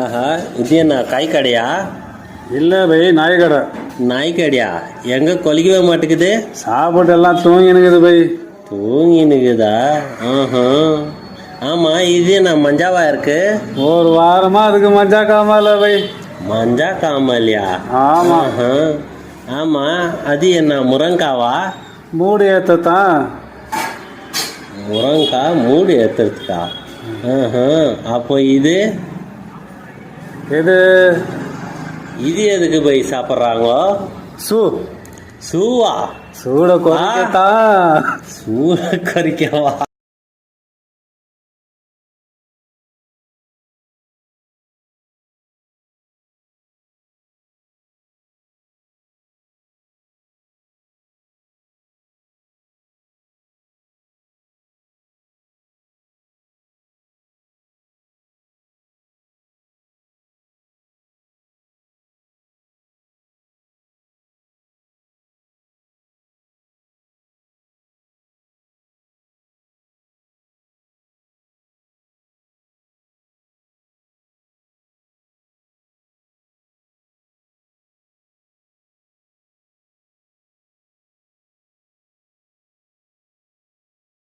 ஆஹா, இது என்ன காய் கடையா? இல்லை பை, நாய் கடை. நாய் கடையா? எங்க கொலிக்கவே மாட்டேங்குது. சாப்பாடு எல்லாம் தூங்கினுக்குது பை. தூங்கினுக்குதா? ஆமா, இது என்ன மஞ்சாவா இருக்கு? ஒரு வாரமா அதுக்கு மஞ்சா காமல பை. மஞ்சா காமலியா? ஆமா. ஆமா, அது என்ன முருங்காவா? மூடு ஏத்தான். முருங்கா மூடு ஏத்துறதுக்கா? அப்போ இது இது இது எதுக்கு போய் சாப்பிட்றாங்க? சூவா? சூட குறைக்கத்தான். சூட கறிக்கவா?